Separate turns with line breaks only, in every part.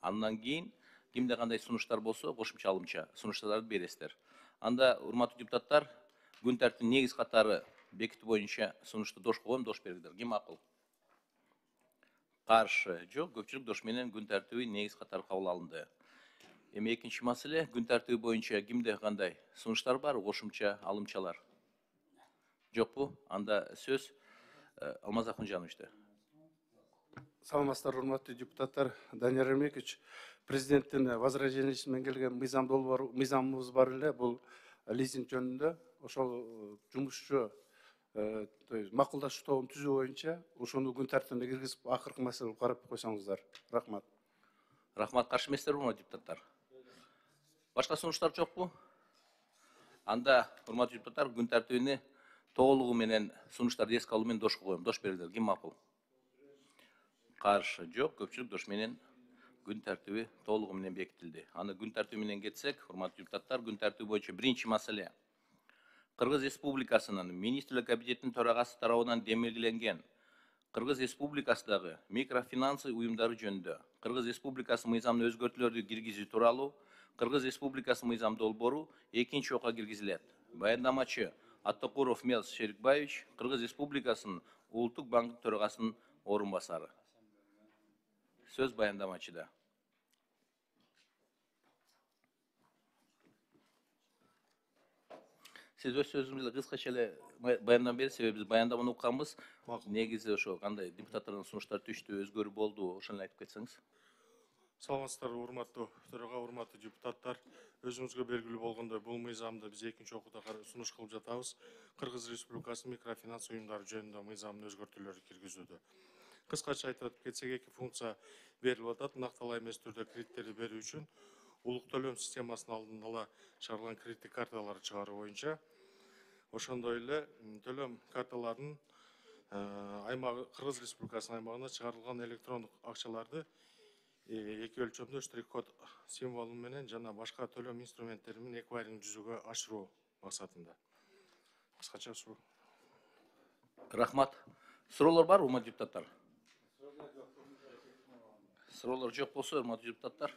Андан кейін кимде кандай сунуштар болсо кошумча алымча сунуштарды бересиздер. Анда урматтуу депутаттар, күн тәртибинин негиз катары бекитүү боюнча сунушту дош коем, дош бериңиздер. Ким макул? Каршы жок, көпчүлүк дош менен күн тәртиби негиз катары кабыл алынды. Эми экинчи маселе, күн тәртиби боюнча кимде кандай сунуштар бар, кошумча алымчалар? Жокпу? Анда сөз Алмаз Акунжановичте.
Саламатсыздар, урматтуу депутаттар. Данияр Эрмекович, президенттин возражениесимен келген мыйзамыбыз бар эле, бул лизинг жөнүндө. Ошол жумушчу макулдашуу тобун түзүү боюнча ошону күн тартибине киргизип, акыркы маселени карап койсоңуздар. Рахмат.
Рахмат. Каршы эмессиздерби, депутаттар? Башка сунуштар жокпу? Анда, урматтуу депутаттар, күн тартибини толугу менен сунуштарды эске алуу менен дош коем. Дош бериңиздер. Ким макул? Каршы жок, көпчүлүк дош менен күн тартиби толугу менен бекитилди. Аны күн тартиби менен кетсек, урматтуу депутаттар, күн тартиби боюнча биринчи маселе. Кыргыз Республикасынын Министрлер Кабинетинин төрагасы тарабынан демилгеленген Кыргыз Республикасындагы микрофинансы уюмдары жөнүндө Кыргыз Республикасы мыйзамына өзгөртүүлөрдү киргизүү тууралуу Кыргыз Республикасы мыйзам долбоору экинчи окуга киргизилет. Баяндамачы Аттакуров Мелс Шерикбаевич, Кыргыз Республикасынын Улуттук банктын төрагасынын орун басары. Söz баяндамачыда. Siz öz sözünüzle kıskaça баяндама бериңиз, себеби биз баяндаманы укканбыз. Негизи ошо кандай депутаттардын сунуштары түштү, өзгөрүү болду, ошону айтып кетсеңиз.
Саламатсыздар, урматтуу төрага, урматтуу депутаттар. Өзүңүзгө белгилүү болгондой, бул мыйзамды биз экинчи окууда сунуш кылып жатабыз. Кыргыз Республикасынын микрофинанс уюмдары жөнүндө мыйзамдын өзгөртүүлөрү киргизүүдө. Кыскача айтып кетсек, эки функция берилип атат. Накталаа эмес түрдө кредиттерди берүү үчүн улук төлөм системасынын алдын ала чыгарылган кредиттик карталарды чыгаруу боюнча, ошондой эле төлөм карталарынын Кыргыз Республикасынын аймагына чыгарылган электрондук акчаларды эки өлчөмдүү штрих-код символу менен жана башка төлөм инструменттери менен эквайринг жүзүгө ашыруу максатында. Кыскача ушул.
Рахмат. Суроолор бар, урматтуу депутаттар? Суроолор жок болсо, урматтуу депутаттар,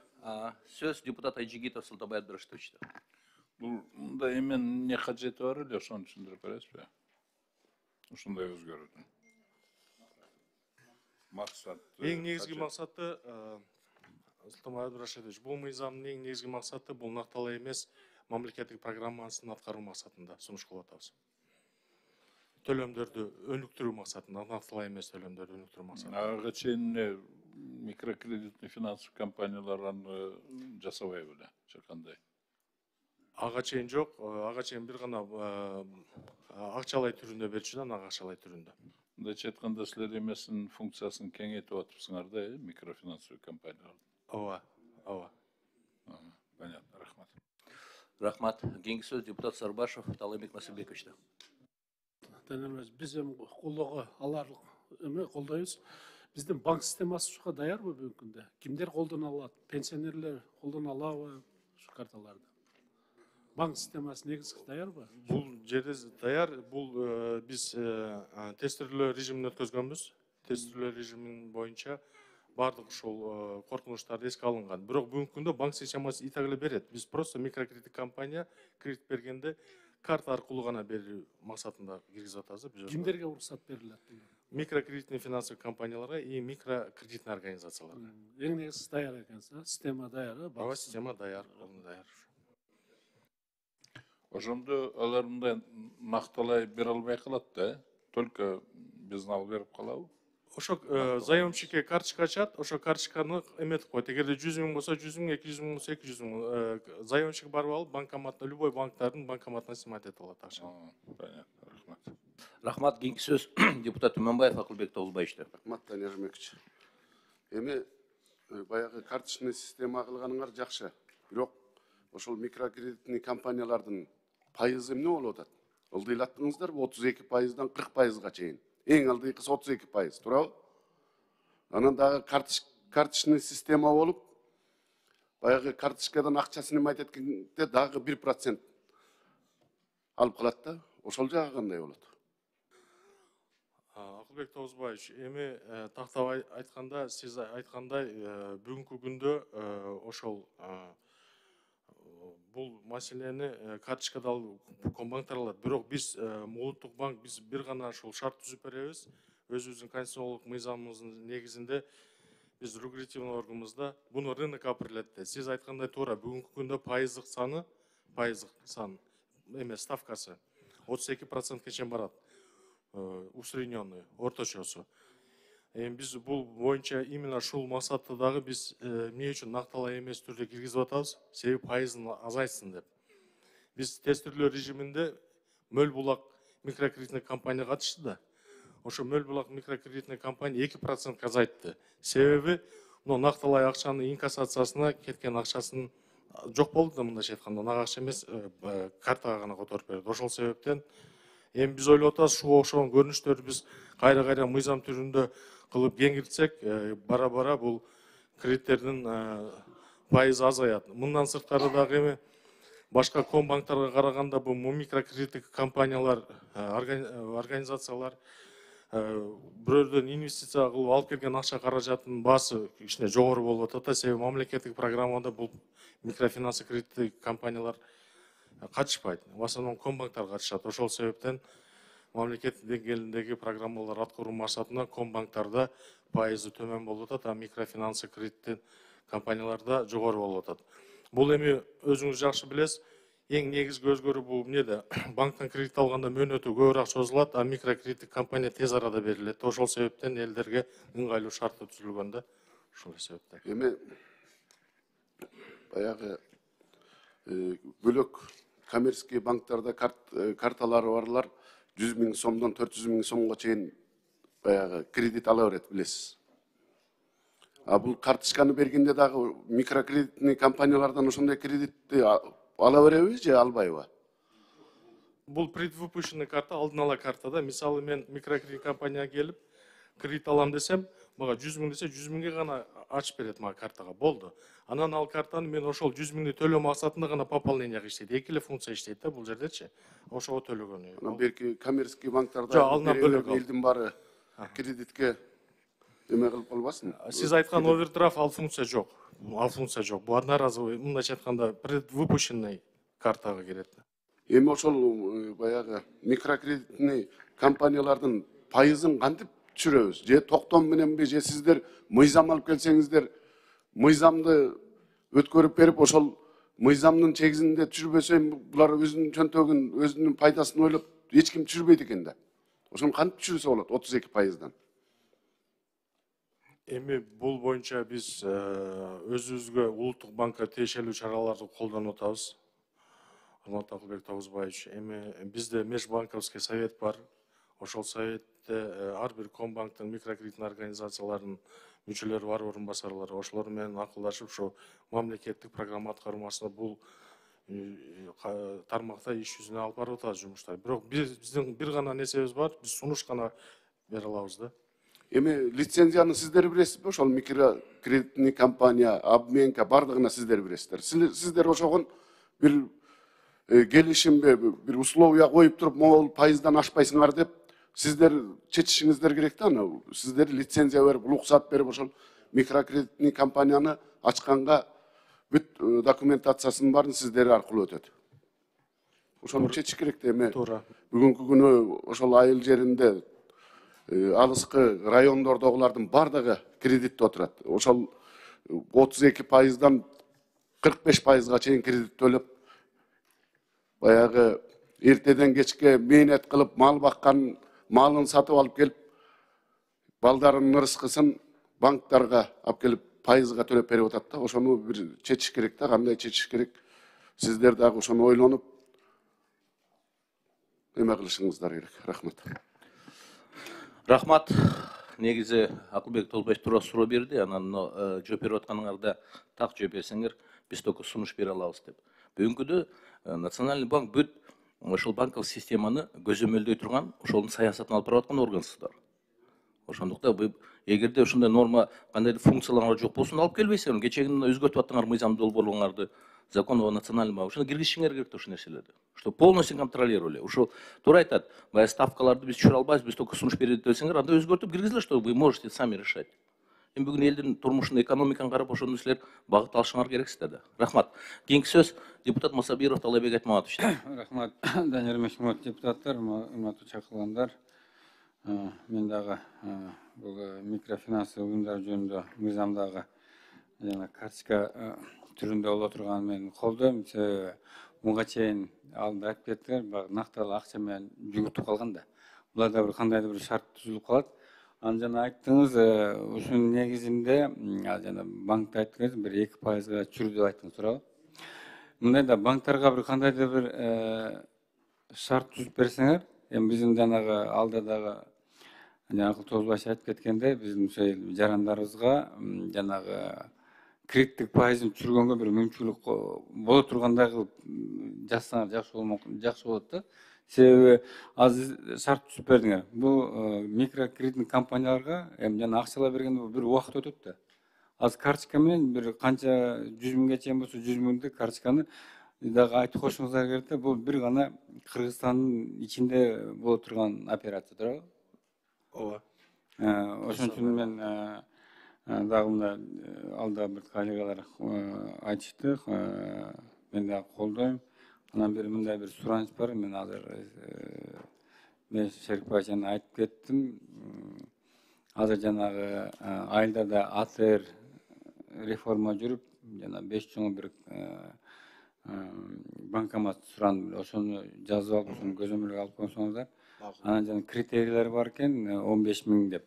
сөз депутат Айжигитов Султанбай Абдырашитовичте.
Бул мында эмен эмне кажети бар эле, ошону түшүндүрүп бересизби? Ушундай өзгөрүүдүн максаты.
Эң негизги максаты, Султанбай Абдырашитович, бул мыйзамдын эң негизги максаты бул накталаа эмес мамлекеттик программасын аткаруу максатында сунуш кылып атабыз. Төлөмдөрдү өнүктүрүү максатында, накталаа эмес төлөмдөрдү өнүктүрүү максатында.
Ага чейин микрокредитный финансовый компаниялар аны жасабай беле, же кандай?
Ага чейин жок, ага чейин бир гана акчалай түрүндө берчү, акчалай түрүндө.
Мындайча айтканда, силер эмесинин функциясын кеңейтип атыпсыңар да, микрофинансовый компаниялар.
Ооба.
Понятно, рахмат.
Рахмат. Кийинки сөз депутат Сарбашев Таалайбек Насырбековичте.
Биз эми колдоого аларлык эме колдойбуз. Биздин банк системасы ушуга даярбы бүгүнкү күндө? Кимдер колдоно алат? Пенсионерлер колдоно алабы ушу карталарды? Банк системасы негизги даярбы?
Бул жерде даяр, бул биз тестирлөө режимин өткөзгөнбүз. Тестирлөө режимин боюнча бардык ушул коркунучтар эске алынган. Бирок бүгүнкү күндө банк системасы итак эле берет. Биз просто микрокредит компания кредит бергенде карта аркылуу гана берүү максатында киргизип атабыз.
Кимдерге уруксат берилет?
Микрокредитный финансовый компанияларга и микрокредитный организацияларга.
Эң негизги даяр экенсиз, система даяр,
Ооба, система даяр, даяр.
Ошондо алар мындай накталай бере албай калат да, только биздин алып берип калабы?
Ошо заемщикке карточка ачат, ошо карточканы эметип коет. Эгерде 100 000 болсо 100 000, 200 000 болсо 200 000. Заемщик барып алып банкоматына, любой банктардын банкоматына снимать этип алат акчаны.
Понятно, рахмат.
Рахмат. Кийинки сөз депутат Үмөнбаев Акылбек Тобулбаевичте.
Рахмат, Данияр Эрмекович. Эми баягы карточный система кылганыңар жакшы. Бирок ошол микрокредитный компаниялардын пайызы эмне болуп атат? Ылдыйлаттыңыздар 32%-дан 40%-га чейин. Эң ылдыйкысы 32%, туурабы? Анан дагы карточный система болуп, баягы карточкадан акчасын эме эткенде дагы 1% алып калат да. Ошол жагы кандай болот?
Акылбек Тобузбаевич, эми тактап айтканда, сиз айткандай бүгүнкү күндө ошол бул маселени карточкада Комбанктар алат. Бирок биз Улуттук банк биз бир гана ушул шарт түзүп беребиз. Өзүбүздүн конституциялык мыйзамыбыздын негизинде биз регулятивный органыбызда буну рынок определяет. Сиз айткандай туура, бүгүнкү күндө пайыздык сан эме ставкасы 32%ке чейин барат. Усредненный, орточосу. Биз бул боюнча именно ушул максатты дагы биз эмне үчүн накталай эмес түрдө киргизип атабыз, себеби пайызын азайтсын деп. Биз тестирлөө режиминде Мөл Булак микрокредитный компания катышты да. Ошо Мөл Булак микрокредитный компания 2% азайтты. Себеби накталай акчанын инкассациясына кеткен акчасын жок болду да, мындайча айтканда, нак акча эмес, картага гана которуп берди. Ошол себептен биз ойлоп атабыз, ушул окшогон көрүнүштөрдү биз кайра мыйзам түрүндө кылып кеңиртсек, бара бул кредиттердин пайызы азаят. Мындан сырткары дагы эми башка комбанктарга караганда бул микрокредиттик компаниялар, организациялар бирөөдөн инвестиция кылып алып келген акча каражатынын баасы кичине жогору болуп атат. Себеби мамлекеттик программада бул микрофинансы кредиттик компаниялар катышпайт. В основном комбанктар катышат. Ошол себептен мамлекет деңгээлиндеги программалар аткаруу максатында комбанктарда пайызы төмөн болуп атат, а микрофинансы кредиттик компанияларда жогору болуп атат. Бул эми өзүңүз жакшы билесиз, эң негизги өзгөрүү бул эмнеде? Банктан кредит алганда мөөнөтү көбүрөөк созулат, а микрокредиттик компания тез арада берилет. Ошол себептен элдерге ыңгайлуу шарттар түзүлгөн да. Ошол себептен.
Эми баягы бөлөк коммерческий банктарда карталары барлар 100 000 сомдон 400 000 сомго чейин баягы кредит ала берет, билесиз. А бул карточканы бергенде дагы микрокредитный компаниялардан ошондой кредитти ала береби же албайбы?
Бул предвыпущенный карта, алдын ала картада. Мисалы мен микрокредит компанияга келип кредит алам десем, мага 100 000 десе 100 000ге гана ачып берет мага картага. Болду. Анан ал картаны мен ошол 100 000ди төлөө максатында гана пополненияга иштейт. Эки эле функция иштейт да бул жердечи. Ошого төлөгөнү.
Анан берки коммерческий банктарда
Жок, алына бөлөк
элдин баары кредитке эме кылып калбасын.
Сиз айткан овердрафт ал функция жок. Ал функция жок. Бул одноразовый, мындайча айтканда, предвыпущенный картага кирет.
Эми ошол баягы микрокредитный компаниялардын пайызын кантип түшүрөбүз? Же токтом мененби, же сиздер мыйзам алып келсеңиздер, мыйзамды өткөрүп берип, ошол мыйзамдын чегизинде түшүрбөсө, булар өзүнүн чөнтөгүн, өзүнүн пайдасын ойлоп, эч ким түшүрбөйт экен да. Ошону кантип түшүрсө болот 32%?
Эми бул боюнча биз өзүбүзгө Улуттук банкка тиешелүү чараларды колдонуп атабыз. Урматтуу Акылбек Тогузбаевич, эми бизде межбанковский совет бар. Ошол советте ар бир комбанктын микрокредитный организацияларынын мүчөлөрү бар, орун басарлары. Ошолор менен акылдашып, ошо мамлекеттик программа аткармасында бул тармакта иш жүзүнө алып барып атабыз жумуштар. Бирок биздин бир гана нерсебиз бар, биз сунуш гана бере алабыз да.
Эми лицензияны сиздер бересизби? Ошол микрокредитный компания, обменка бардыгына сиздер бересиздер. Сиздер ошогон бир келишимге, бир условия коюп туруп, могул пайыздан ашпайсыңар деп, сиздер чечишиңиздер керек да аны. Сиздер лицензия берип, уруксат берип, ошол микрокредитный компанияны ачканга бүт документациясынын баарын сиздер аркылуу өтөт. Ошону чечиш керек да. Эми
Туура.
бүгүнкү күнү ошол айыл жеринде алыскы райондордогулардын бардыгы кредитте отурат. Ошол 32%дан 45%га чейин кредит төлөп, баягы эртеден кечке мээнет кылып, мал баккан, малын сатып алып келип, балдарынын ырыскысын банктарга алып келип, пайызга төлөп берип атат да. Ошону бир чечиш керек да, кандай чечиш керек? Сиздер дагы ошону ойлонуп эме кылышыңыздар керек. Рахмат.
Рахмат. Негизи Акылбек Тогузбаевич туура суроо берди, анан жооп берип атканыңарда так жооп берсеңер, биз только сунуш бере алабыз деп. Бүгүнкүдө Национальный банк бүт ошол банковый системаны көзөмөлдөй турган, ошонун саясатын алып барып аткан органсыздар. Ошондуктан эгерде ушундай норма кандайдыр функциялар жок болсун, алып келбейсиңер. Кечегинден өзгөртүп аттыңар мыйзамды долбоорлоңарды, закон о национальном банке. Ошону киргизишиңер керек да ушул нерселерди. Что полностью контролировали. Ушул туура айтат. Баягы ставкаларды биз түшүрө албайбыз, биз только сунуш берет десеңер, анда өзгөртүп киргизилер, что вы можете сами решать. Эми бүгүн элдин турмушун, экономиканы карап ошону силер багыт алышыңар керексиздер да. Рахмат. Кийинки сөз депутат Масабиров Талайбек Айтматович.
Рахмат, Данияр Мешмот депутаттар, урматтуу чакырылгандар. Мен дагы бул микрофинансы уюмдар жөнүндө мыйзамдагы жана карточка түрүндө боло турганын мен колдойм. Себеби муга чейин алдында айтып кеттиңер, баягы накталуу акча менен жүгүртүп калган да. Буларда бир кандайдыр бир шарт түзүлүп калат. Аны жана айттыңыз, ушунун негизинде жана банкта айттыңыз, бир 2%га чүрүү деп айттыңыз, туурабы? Мындай да банктарга бир кандайдыр бир шарт түзүп берсеңер, эми биздин жанагы алда дагы жанагы Тоозбаев айтып кеткендей, биздин ошо жарандарыбызга жанагы кредиттик пайызын түшүргөнгө бир мүмкүнчүлүк боло тургандай кылып жазсаңар жакшы болот да. Себеби азыр шарт түзүп бердиңер. Бул микрокредиттик компанияларга эми жана акчалар бергенде бир убакыт өтөт да. Азыр карточка менен бир канча 100 миңге чейин болсо 100 миңдик карточканы дагы айтып коюшуңуздар керек да. Бул бир гана Кыргызстандын ичинде боло турган операция, туурабы?
Ооба.
Ошон үчүн мен дагы мына алда бир коллегалар айтышты, мен дагы колдойм. Анан бери мындай бир сураныч бар, мен азыр мен Шерикбай жана айтып кеттим. Азыр жанагы айылда АТР реформа жүрүп, жана 5 чоң бир банкомат суранды. Ошону жазып алып, ошону көзөмөлгө алып койсоңуздар. Анан жана критерийлери бар экен, 15 миң деп.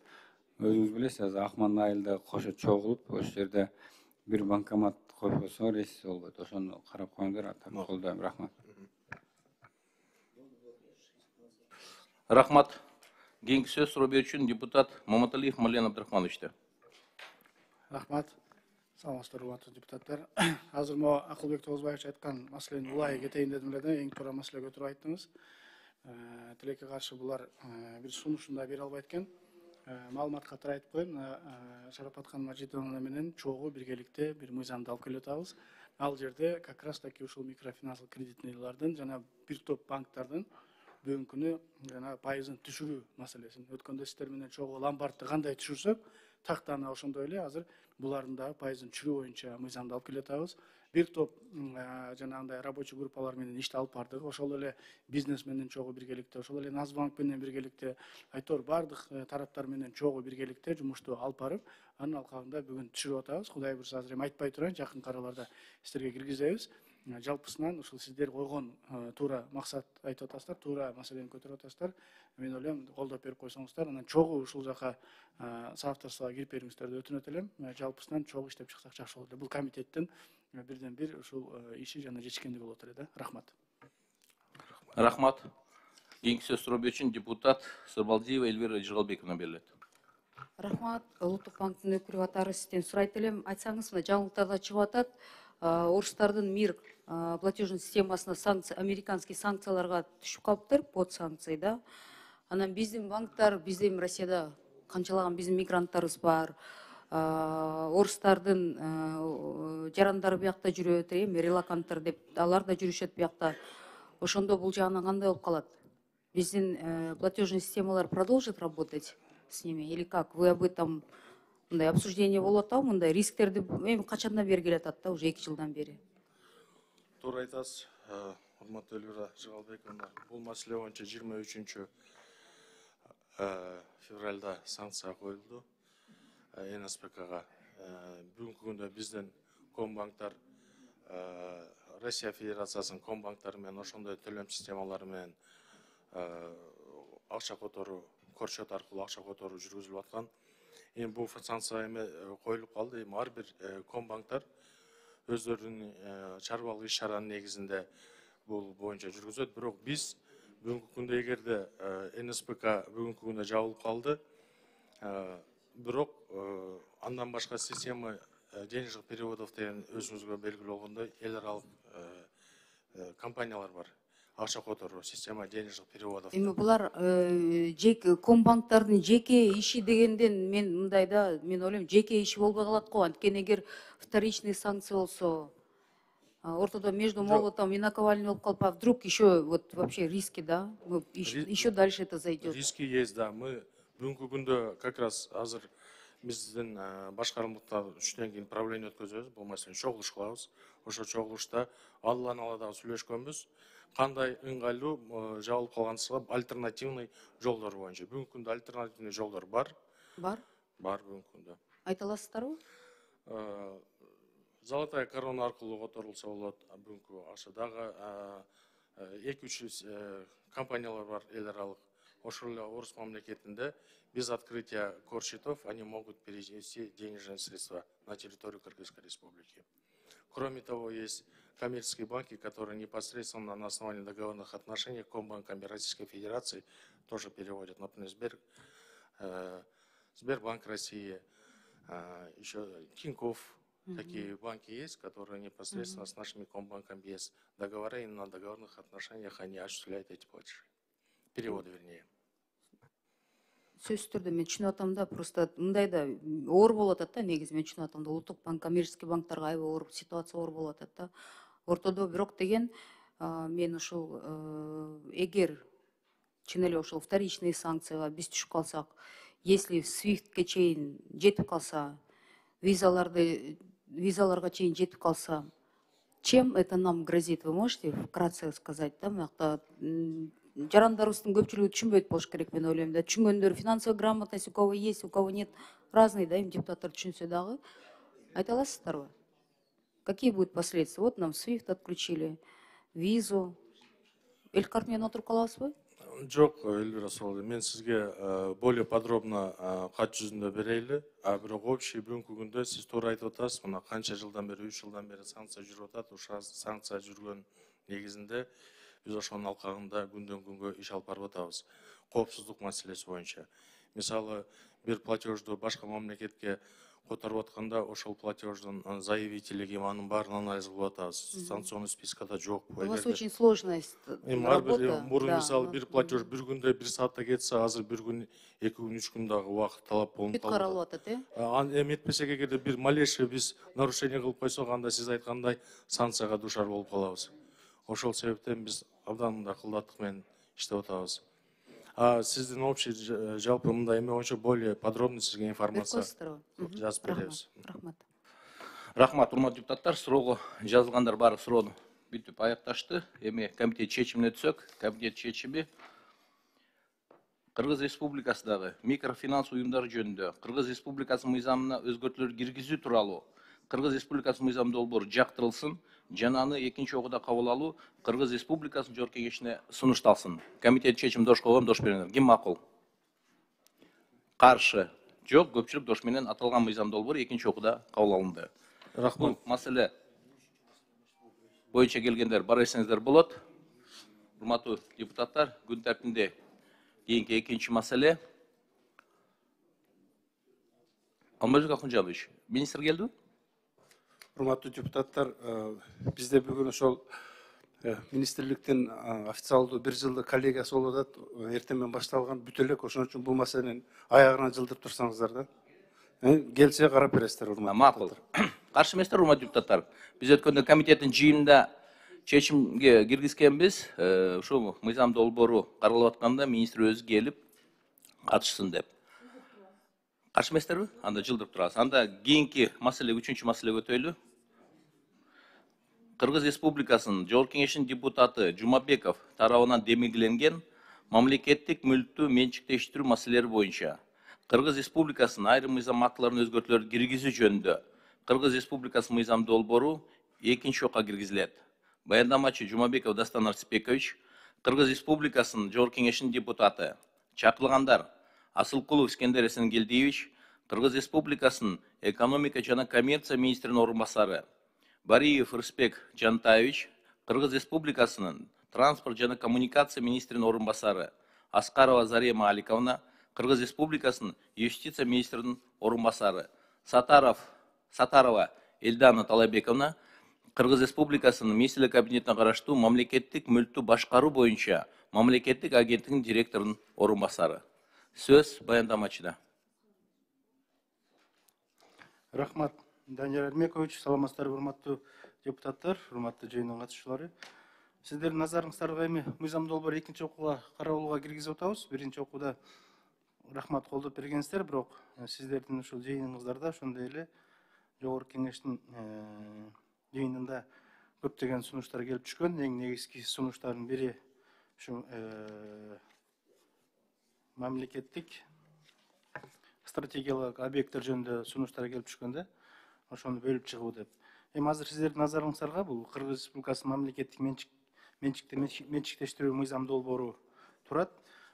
Өзүңүз билесиз, азыр Акман айылда кошо чогулуп, ошол жерде бир банкомат коюп койсоңор эсис болбойт. Ошону карап коюңдар, колдойм. Рахмат.
Рахмат. Кийинки сөз суроо берүүчү депутат Маматалиев Мален Абдрахмановичте.
Рахмат. Саламатсыздар, урматтуу депутаттар. Азыр могу Акылбек Тоозбаевич айткан маселени улай кетейин дедим эле да, эң туура маселе көтөрүп айттыңыз. Тилекке каршы булар бир сунушун да бере албайт экен. Маалымат катары айтып коеюн, Шарапат ханым Мажитовна менен чогуу биргеликте бир мыйзамды алып келип атабыз. Ал жерде как раз таки ушул микрофинансылык кредитныйлардын жана бир топ банктардын бүгүнкү күнү жана пайызын түшүрүү маселесин. Өткөндө сиздер менен чогуу ломбардты кандай түшүрсөк, тактаны ошондой эле азыр булардын дагы пайызын түшүрүү боюнча мыйзамды алып келип атабыз. Бир топ жанагындай рабочий группалар менен ишти алып бардык. Ошол эле бизнес менен чогуу биргеликте, ошол эле Назбанк менен биргеликте, айтор бардык тараптар менен чогуу биргеликте жумушту алып барып, анын алкагында бүгүн түшүрүп атабыз. Кудай буйрса азыр эми айтпай турайын, жакын араларда сиздерге киргизебиз. Жалпысынан ушул сиздер койгон туура максат айтып атасыздар, туура маселени көтөрүп атасыздар. Мен ойлойм, колдоп берип койсоңуздар, анан чогуу ушул жака соавторствого кирип бериңиздерди өтүнөт элем. Жалпысынан чогуу иштеп чыксак жакшы болот эле. Бул комитеттин бирден бир ушул иши жана жетишкендиги болот эле да. Рахмат.
Рахмат. Кийинки сөз суроо берүүчү депутат Сырбалдиева Эльвира Жыргалбековна берилет.
Рахмат. Улуттук банктын өкүлү катары сизден сурайт элем. Айтсаңыз, мына жаңылыктарда чыгып атат. Орустардын МИР платежный системасына американский санкцияларга түшүп калыптыр, под санкции да. Анан биздин банктар, биздин Россияда канчалаган биздин мигранттарыбыз бар. Орустардын жарандары биякта жүрөт, релаканттар деп, алар да жүрүшөт биякта. Ошондо бул жагынан кандай болуп калат? Биздин платежный системалар продолжит работать с ними или как? Вы об этом мындай обсуждение болуп атабы, мындай рисктерди эми качандан бери келе атат да, уже 2 жылдан бери.
Туура айтасыз, урматтуу Эльвира Жыргалбековна. Бул маселе боюнча 23 февралда санкция коюлду НСПКга. Бүгүнкү күндө биздин комбанктар Россия Федерациясынын комбанктары менен ошондой төлөм системалары менен акча которуу, корчот аркылуу акча которуу жүргүзүлүп аткан. Эми бул санкция эми коюлуп калды. Эми ар бир комбанктар өздөрүнүн чарбалык иш чаранын негизинде бул боюнча жүргүзөт. Бирок биз бүгүнкү күндө эгерде НСПК бүгүнкү күндө жабылып калды, бирок андан башка система денежных переводов деген өзүңүзгө белгилүү болгондой эл аралык компаниялар бар. Акча которуу система денежных переводов.
Эми булар комбанктардын жеке иши дегенден мен мындайда, мен ойлойм, жеке иши болбой калат го. Анткени эгер вторичный санкция болсо, ортодо между молотом и наковальней болуп калып, а вдруг еще вот вообще риски, да? Еще дальше это зайдет.
Риски есть, да. Мы бүгүнкү күндө как раз азыр биздин башкармалыкта 3-төн кийин правление өткөзөбүз. Бул маселени чогулуш кылабыз. Ошо чогулушта алдан ала дагы сүйлөшкөнбүз. Кандай ыңгайлуу жабылып калгансызга альтернативный жолдор боюнча. Бүгүнкү күндө альтернативный жолдор бар.
Бар?
Бар бүгүнкү күндө.
Айта аласыздарбы?
Золотая корона аркылуу которулса болот. Бүгүнкү ашы дагы 2-3 компаниялар бар эл аралык. Ошол эле орус мамлекетинде без открытия корсчетов они могут перевести денежные средства на территорию Кыргызской Республики. Кроме того, есть коммерческие банки, которые непосредственно на основании договорных отношений Комбанками Российской Федерации тоже переводят. Например, Сбербанк России, еще Тинькофф. Такие банки есть, которые непосредственно с нашими комбанками есть договоры, и на договорных отношениях они осуществляют эти платежи. Переводы, вернее.
Сөз түрдө мен түшүнүп атам да, просто мындай да оор болуп атат да, негизи мен түшүнүп атам да, улуттук банк, коммерческий банктарга аябай оор ситуация оор болуп атат да. Ортодо бирок деген мен ушул эгер чын эле ошол вторичный санкцияга биз түшүп калсак, если SWIFT-ке чейин жетип калса, визаларга чейин жетип калса, чем это нам грозит? Вы можете вкратце сказать, да, мынакта жарандарыбыздын көпчүлүгү түшүнбөйт болуш керек, мен ойлойм да. Түшүнгөндөр, финансовая грамотность у кого есть, у кого нет, разный, да, им депутаттар түшүнсө дагы. Айта аласыздарбы? Какие будут последствия? Вот нам SWIFT отключили, визу. Эл карт менен отуруп калабызбы?
Жок, Эльвира Асыловна, мен сизге более подробно кат жүзүндө берейли. Бирок общий бүгүнкү күндө сиз туура айтып атасыз. Мына канча жылдан бери, 3 жылдан бери санкция жүрүп атат. Ошо санкция жүргөн негизинде биз ошонун алкагында күндөн күнгө иш алып барып атабыз. Коопсуздук маселеси боюнча. Мисалы, бир платежду башка мамлекетке которуп атканда, ошол платеждун заявителиги анын баарын анализ кылып атабыз. Санкционный спискада жок.
У вас очень сложная работа.
Мурун мисалы бир платеж бир күндө 1 саатта кетсе, азыр бир күн, 2 күн, 3 күн дагы убакыт талап болуп
бүт каралып атат, э?
Эми этпесек, эгерде бир малейший биз нарушение кылып койсок, анда сиз айткандай санкцияга дуушар болуп калабыз. Ошол себептен биз абдан мындай кылдаттык менен иштеп атабыз. Сиздин общий жалпы мындай эме боюнча более подробный сизге информация жазып беребиз.
Рахмат.
Рахмат, урматтуу депутаттар, суроого жазылгандар баары суроону бүтүп аякташты. Эми комитет чечимине түшсөк, комитет чечими Кыргыз Республикасындагы микрофинанс уюмдары жөнүндө Кыргыз Республикасынын мыйзамына өзгөртүүлөр киргизүү тууралуу Кыргыз Республикасынын мыйзам долбоору жактырылсын жана аны экинчи окууда кабыл алуу Кыргыз Республикасынын жогорку кеңешине сунушталсын. Комитет чечим дош койгон, дош бериңер. Ким макул? Каршы? Жок, көпчүлүк дош менен аталган мыйзам долбоору экинчи окууда кабыл алынды. Бул маселе боюнча келгендер бар эсиңиздер болот. Урматтуу депутаттар, күн тартибинде кийинки экинчи маселе. Алмазбек Акунжанович, министр келдиби?
Урматтуу депутаттар, бизде бүгүн ошол министрликтин официалдуу 1 жылдык коллегиясы болуп атат. Эртең башталган бүт элек, ошон үчүн бул маселени аягына жылдырып турсаңыздар да. Келсе карап бересиздер, урматтуу.
Макул. Каршы эместер, урматтуу депутаттар. Биз өткөндө комитеттин жыйынында чечимге киргизкенбиз. Ушул мыйзам долбоору каралып атканда министр өзү келип катышсын деп. Каршы эместерби? Анда жылдырып турабыз. Анда кийинки маселе, 3-чү маселеге өтөйлү. Кыргыз Республикасынын Жогорку кеңешинин депутаты Жумабеков тарабынан демилгеленген мамлекеттик мүлктү менчиктештирүү маселелери боюнча Кыргыз Республикасынын айрым мыйзам актыларына өзгөртүүлөр киргизүү жөнүндө Кыргыз Республикасынын мыйзам долбоору экинчи окуга киргизилет. Баяндамачы Жумабеков Дастан Арсипекович, Кыргыз Республикасынын Жогорку кеңешинин депутаты. Чакырылгандар: Асылкулов Искендер Эсенгелдиевич, Кыргыз Республикасынын экономика жана коммерция министринин орун басары. Бариев Рысбек Жантаевич, Кыргыз Республикасынын транспорт жана коммуникация министринин орун басары. Аскарова Зария Маликовна, Кыргыз Республикасынын юстиция министринин орун басары. Сатарова Элдана Талайбековна, Кыргыз Республикасынын министрлик кабинетине караштуу мамлекеттик мүлктү башкаруу боюнча мамлекеттик агенттигинин директорунун орун басары. Сөз баяндамачыда.
Рахмат, Данияр Эрмекович. Саламатсыздарбы, урматтуу депутаттар, урматтуу жыйындын катышуучулары. Сиздердин назарыңыздарга эми мыйзам долбоору экинчи окууга каралууга киргизип атабыз. Биринчи окууда
рахмат колдоп бергенсиздер, бирок сиздердин ушул жыйыныңыздарда ошондой эле жогорку кеңештин жыйынында көптөгөн сунуштар келип түшкөн. Эң негизги сунуштардын бири ушу мамлекеттик стратегиялык объекттер жөнүндө сунуштар келип түшкөндө ошону бөлүп чыгуу деп. Эми азыр сиздердин назарыңыздарга бул Кыргыз Республикасынын мамлекеттик менчиктештирүү мыйзам долбоору турат.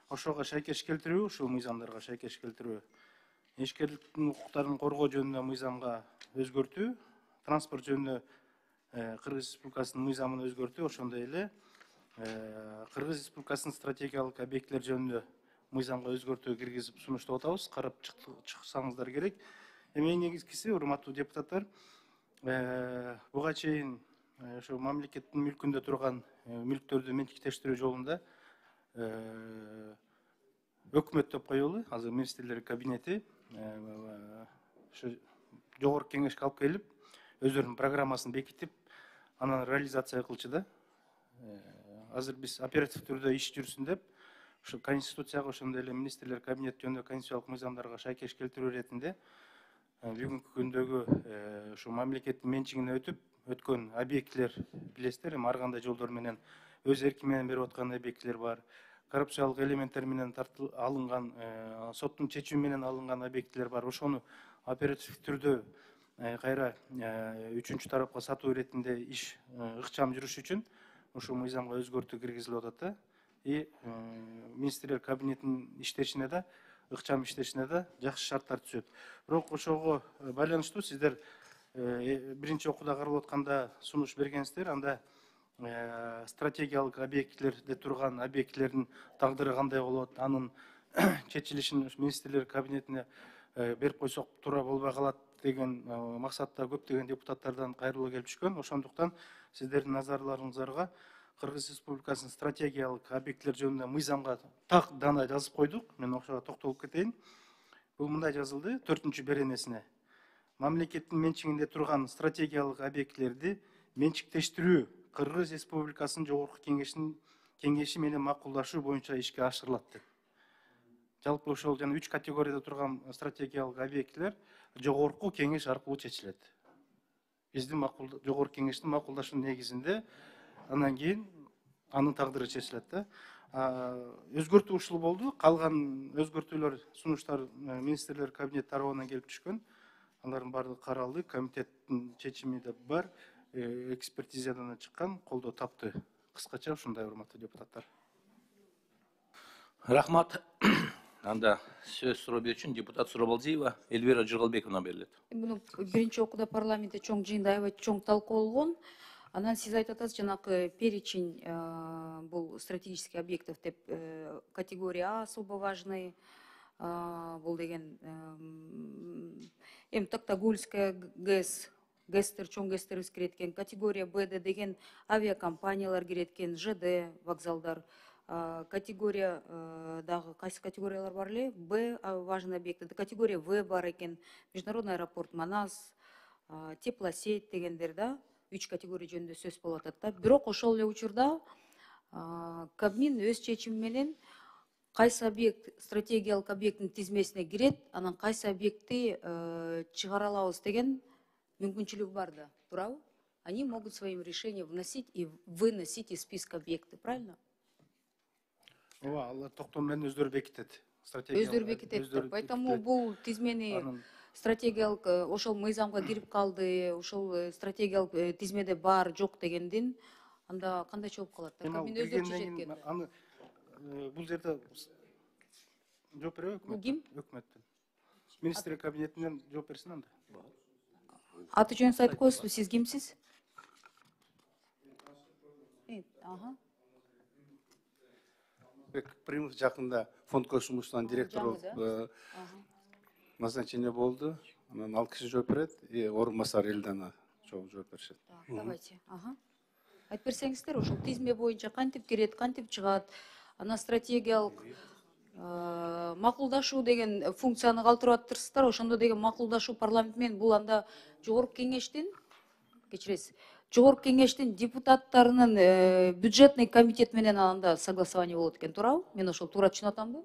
Ошого шайкеш келтирүү, ушул мыйзамдарга шайкеш келтирүү, ишкерликтин укуктарын коргоо жөнүндө мыйзамга өзгөртүү, транспорт жөнүндө Кыргыз Республикасынын мыйзамын өзгөртүү, ошондой эле Кыргыз Республикасынын стратегиялык объекттер жөнүндө мыйзамга өзгөртүү киргизип сунуштап атабыз. Карап чыксаңыздар керек. Эми эң негизгиси, урматтуу депутаттар, буга чейин ошо мамлекеттин мүлкүндө турган мүлктөрдү менчиктештирүү жолунда өкмөт деп коелу, азыр министрлер кабинети ошо жогорку кеңешке алып келип, өздөрүнүн программасын бекитип, анан реализация кылчу да. Азыр биз оператив түрдө иш жүрсүн деп, ошо конституцияга, ошондой эле министрлер кабинети жөнүндө конституциялык мыйзамдарга шайкеш келтирүү иретинде бүгүнкү күндөгү ушу мамлекеттин менчигине өткөн объектилер билесиздер, эми ар кандай жолдор менен өз эрки менен берип аткан объектилер бар. Коррупциялык элементтер менен алынган, соттун чечими менен алынган объектилер бар. Ошону оператив түрдө кайра үчүнчү тарапка сатуу иретинде иш ыкчам жүрүш үчүн ушул мыйзамга өзгөртүү киргизилип атат да. И министрлер кабинетинин иштешине да, ыкчам иштешине да жакшы шарттар түзөт. Бирок ошого байланыштуу сиздер биринчи окууда каралып атканда сунуш бергенсиздер, анда стратегиялык объектилерде турган объектилердин тагдыры кандай болот, анын чечилишин министрлер кабинетине берип койсок туура болбой калат деген максатта көптөгөн депутаттардан кайрылуу келип түшкөн. Ошондуктан сиздердин назарларыңыздарга Кыргыз Республикасынын стратегиялык объекттер жөнүндө мыйзамга так дана жазып койдук. Мен ошого токтолуп кетейин. Бул мындай жазылды 4-чү беренесине. Мамлекеттин менчигинде турган стратегиялык объектлерди менчиктештирүү Кыргыз Республикасынын жогорку кеңеши менен макулдашуу боюнча ишке ашырылат деп. Жалпы ошол жана 3 категорияда турган стратегиялык объектилер жогорку кеңеш аркылуу чечилет. Биздин жогорку кеңештин макулдашуу негизинде анан кийин анын тагдыры чечилет да. Өзгөртүү ушул болду. Калган өзгөртүүлөр, сунуштар министрлер кабинети тарабынан келип түшкөн. Алардын баардыгы каралды. Комитеттин чечими да бар. Экспертизадан чыккан, колдоо тапты. Кыскача ушундай, урматтуу депутаттар.
Рахмат. Анда сөз суроо берүүчүн депутат Сурабалдиева Эльвира Жыргалбековна берилет.
Муну биринчи окууда парламентте чоң жыйында аябай чоң талкууланган. Анан сиз айтып атасыз, жанакы перечень бул стратегических объектов деп категория А особо важный, бул деген эми Токтогульская ГЭС, ГЭСтер, чоң ГЭСтерибиз кирет экен, категория Б деген авиакомпаниялар кирет экен, ЖД вокзалдар, категория дагы кайсы категориялар бар эле? Б важный объект, категория В бар экен, международный аэропорт Манас, теплосеть дегендер да. 3 категория жөнүндө сөз болуп атат да. Бирок ошол эле учурда Кабмин өз чечими менен кайсы объект стратегиялык объекттин тизмесине кирет, анан кайсы объектти чыгара алабыз деген мүмкүнчүлүгү бар да, туурабы? Они могут своим решением вносить и выносить из списка объекты, правильно?
Ооба, алар токтом менен өздөрү бекитет.
Өздөрү бекитет. Поэтому бул тизмени стратегиялык ошол мыйзамга кирип калды, ошол стратегиялык тизмеде бар, жок дегендин анда кандайча болуп калат? Кабмин өздөрү чечет экен.
Аны бул жерде жооп береби?
Бул ким?
Өкмөттөн. Министрлер кабинетинен жооп берсин анда.
Аты жөнүңүздү айтып коесузбу, сиз кимсиз?
Примов жакында фонд кошумчусунан директор болуп назначение болду. Анан ал киши жооп берет, орун басар Элдана жооп беришет.
Давайте. Айтып берсеңиздер, ошол тизме боюнча кантип кирет, кантип чыгат, анан стратегиялык макулдашуу деген функцияны калтырып атырсыздар, ошондо деген макулдашуу парламент менен бул анда жогорку кеңештин, кечиресиз, жогорку кеңештин депутаттарынын бюджетный комитет менен анда согласование болот экен, туурабы? Мен ошол туура түшүнүп атамбы?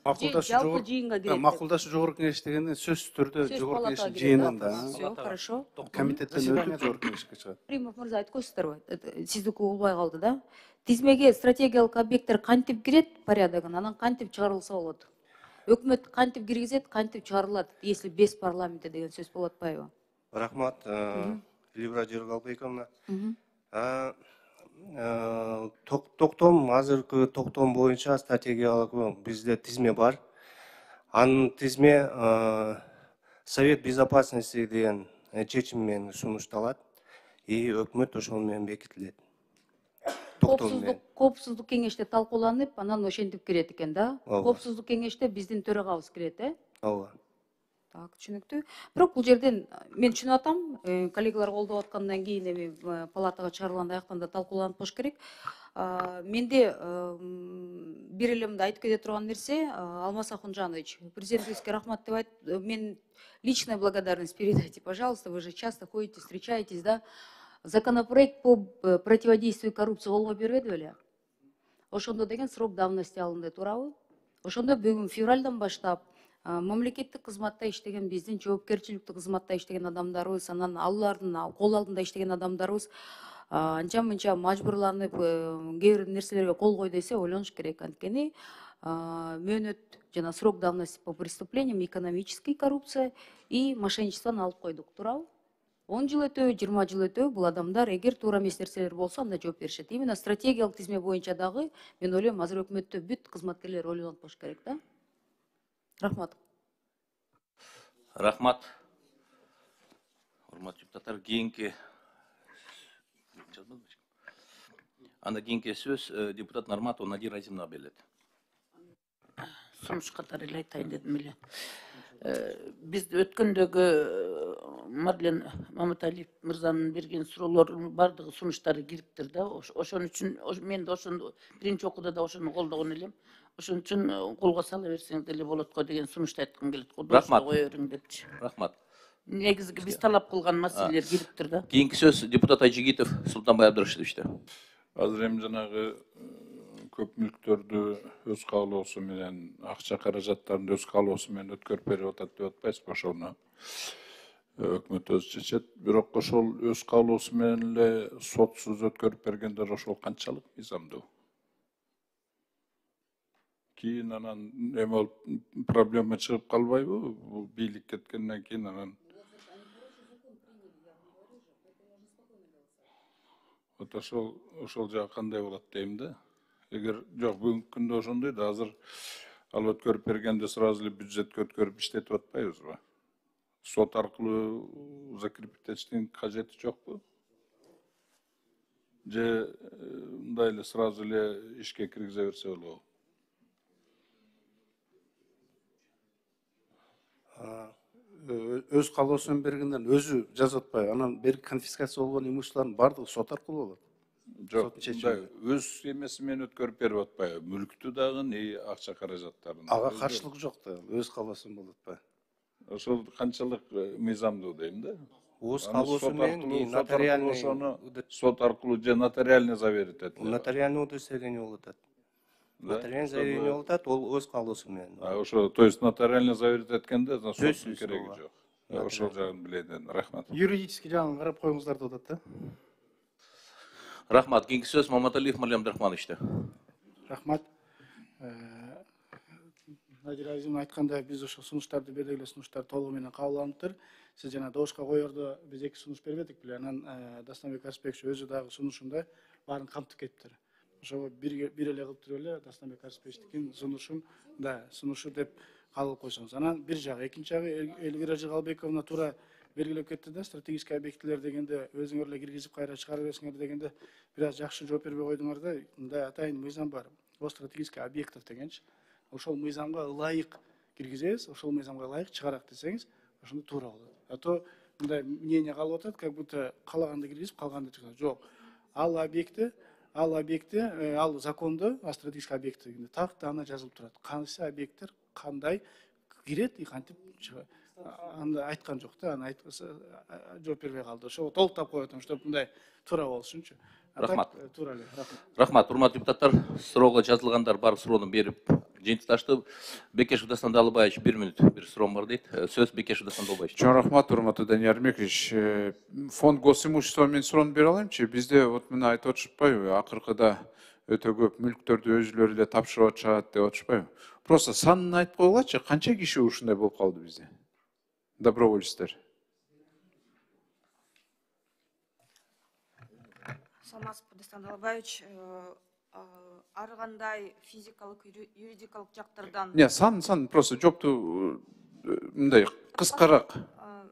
Макулдашу
жалпы
жогорку
жыйынга кирет деп.
макулдашу жогорку кеңеш дегенде сөзсүз түрдө
Сөз
жогорку
палатага
кеңештин
кирет,
жыйынында
да. Всё, хорошо.
комитеттен өтүп жогорку кеңешке чыгат.
Римов мырза айтып койсуздарбы? Сиздики болбой калды да. Тизмеге стратегиялык объекттер кантип кирет порядогун, анан кантип чыгарылса болот? Өкмөт кантип киргизет, кантип чыгарылат, если без парламента деген сөз болуп атпайбы?
Рахмат, Либра Жыргалбековна. Токтом, азыркы токтом боюнча стратегиялык бизде тизме бар. Анын тизме Совет Безопасности деген чечим менен сунушталат и өкмөт ошол менен бекитилет.
Коопсуздук кеңеште талкууланып, анан ошентип кирет экен да.
Ооба.
Коопсуздук кеңеште биздин төрагабыз кирет,
Ооба.
Так, түшүнүктүү. Бирок бул жерден мен түшүнүп атам, коллегалар колдоп аткандан кийин эми палатага чыгарылганда аяктан да талкууланып болуш керек. Менде бир эле мындай айтып кете турган нерсе, Алмаз Ахунжанович, президентибизге рахмат деп айтып, мен личная благодарность передайте, пожалуйста, вы же часто ходите, встречаетесь, да? Законопроект по противодействию коррупции колго бербеди беле? Ошондо деген срок давности алынды, туурабы? Ошондо бүгүн февралдан баштап мамлекеттик кызматта иштеген биздин жоопкерчиликтүү кызматта иштеген адамдарыбыз, анан алардын кол алдында иштеген адамдарыбыз анча мынча мажбурланып кээ бир нерселерге кол кой десе ойлонуш керек. Анткени мөөнөт жана срок давности по преступлениям экономической коррупция и мошенничествону алып койдук, туурабы? 10 жыл өтөбү, 20 жыл өтөбү бул адамдар эгер туура эмес нерселер болсо анда жооп беришет. Именно стратегиялык тизме боюнча дагы мен ойлойм азыр өкмөттө бүт кызматкерлер ойлонуп болуш керек да. Рахмат.
Рахмат. Урматтуу депутаттар, кийинки сөз депутат Нарматова Надира Азимовна берилет.
Сунуш катары эле айтайын дедим эле. Биз өткөндөгү Марлен Маматалиев мырзанын берген суроолордун бардыгы сунуштары кириптир да. Ошон үчүн мен да ошону биринчи окууда да ошону колдогон элем. Ошон үчүн колго сала берсең деле болот го деген сунушту айткым келет.
Рахмат.
Кое бериң депчи.
Rahmat.
Негизги биз талап кылган маселелер кириптир да.
Keyinki söz депутат Айжигитов Султанбай Абдырашевичте.
Азыр эми жанагы көп мүлктөрдү өз каалоосу менен, акча каражаттарын өз каалоосу менен өткөрүп берип атат деп атпайсызбы? Ошону өкмөт өзү чечет. Бирок ошол өз каалоосу менен эле сотсуз өткөрүп бергендер ошол канчалык мыйзамдуу? Кийин анан эме болуп проблема чыгып калбайбы? Бул бийлик кеткенден кийин анан вот ошол жагы кандай болот дейм да. Эгер жок бүгүнкү күндө ошондой да, азыр ал өткөрүп бергенде сразу эле бюджетке өткөрүп иштетип атпайбызбы? Сот аркылуу закрепить этиштин кажети жокпу? Же мындай эле сразу эле ишке киргизе берсе болобу?
Өз каалоосун бергенден өзү жазып атпайбы? Анан бери конфискация болгон имуществолордун бардыгы сот аркылуу болот.
Жок, мындай өз эмеси менен өткөрүп берип атпайбы? Мүлктү дагы, акча каражаттарын.
Ага каршылык жок да, өз каалоосун болот атпайбы?
Ошол канчалык мыйзамдуу дейм да.
Өз каалоосу менен нотариальный
сот аркылуу же нотариальный заверить этилет.
Нотариальный удостоверение болуп атат. Нотариальный заверение болуп атат, ол өз каалоосу менен.
Ошо, то есть нотариальный заверить эткенде соттун кереги жок. Ошол жагын билейин. Рахмат.
Юридический жагын карап коюңуздар деп атат да.
Рахмат. Keyinki söz Маматалиев Марлен Абдрахмановичте.
Рахмат. Надира Азимовна айткандай, биз ошо сунуштарды бердик эле сунуштар толугу менен кабыл алыныптыр. Сиз жана добушка коердо биз эки сунуш бербедик беле? Анан Дастанбек Арсбекович өзү дагы сунушунда баарын камтып кетиптир. Ошо бир эле кылып туруп эле Дастанбек Арсбековичтин сунушун да сунушу деп кабыл койсоңуз. Анан бир жагы, экинчи жагы Элвира Жыгалбековна туура белгилеп кетти да, стратегический объектилер дегенде өзүңөр эле киргизип кайра чыгарып берсиңер дегенде бир аз жакшы жооп бербей койдуңар да. Мындай атайын мыйзам бар. О стратегический объектов дегенчи. Ошол мыйзамга ылайык киргизебиз, ошол мыйзамга ылайык чыгарак десеңиз, ошондо туура болот. А то мындай мнение калып атат, как будто калаганды киргизип, калганды чыгарат. Жок. Ал объекти, ал закондо стратегический объект дегенде так аны жазылып турат. Кайсы объекттер кандай кирет и кантип чыгат. Аны айткан жок да, аны жооп бербей калды. Ошо толуктап коюп атам, чтобы мындай туура болушунчу.
Рахмат.
Туура эле.
Рахмат. Урматтуу депутаттар, суроого жазылгандар бар, суроону берип жыйынтыкташты Бекешев Дастан Далбаевич 1 минут bir суроом бар дейт. Сөз Бекешев Дастан Далбаевич.
Чоң рахмат, урматтуу Данияр Мекич. Фонд госимущества мен суроону бере алаймчы. Бизде вот мына айтып атышпайбы, акыркыда өтө көп мүлктөрдү өзүлөрү эле тапшырып атышат деп атышпайбы? Просто санын айтып койгулачы, канча киши ушундай болуп калды бизде? Добровольецтер.
Саламатсызбы, Дастан Далбаевич. Ар кандай физикалык, юридикалык жактардан.
Не, сан просто жопту мындай кыскараак.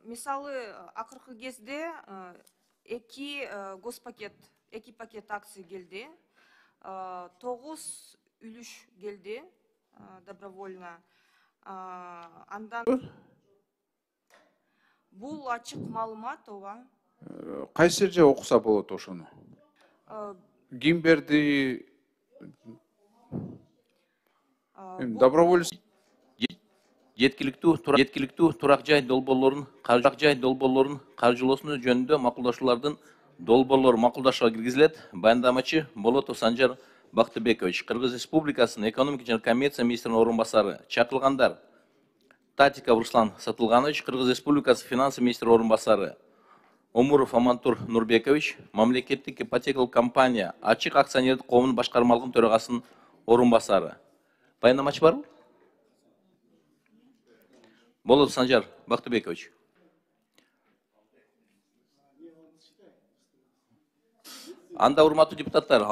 Мисалы, акыркы кезде эки пакет акция келди. 9 үлүш келди добровольно. Андан бул ачык маалымат, ооба.
Кайсы жерде окуса болот ошону? Ким берди? Доброволец
Жеткиликтүү турак жай долбоорлорун каржылоосуну жөнүндө макулдашуулардын долбоорлору макулдашууга киргизилет. Баяндамачы Болотов Санжар Бактыбекович, Кыргыз Республикасынын экономика жана коммерция министринин орун басары. Чакырылгандар: Татиков Руслан Сатылганович, Кыргыз Республикасы финансы министринин орун басары. Омуров Амантур Нурбекович, мамлекеттик ипотекалык компания Ачык акционердик коомунун башкармалыгынын төрагасынын орун басары. Баяндамачы барбы? Болотов Санжар Бактыбекович. Анда урматтуу депутаттар,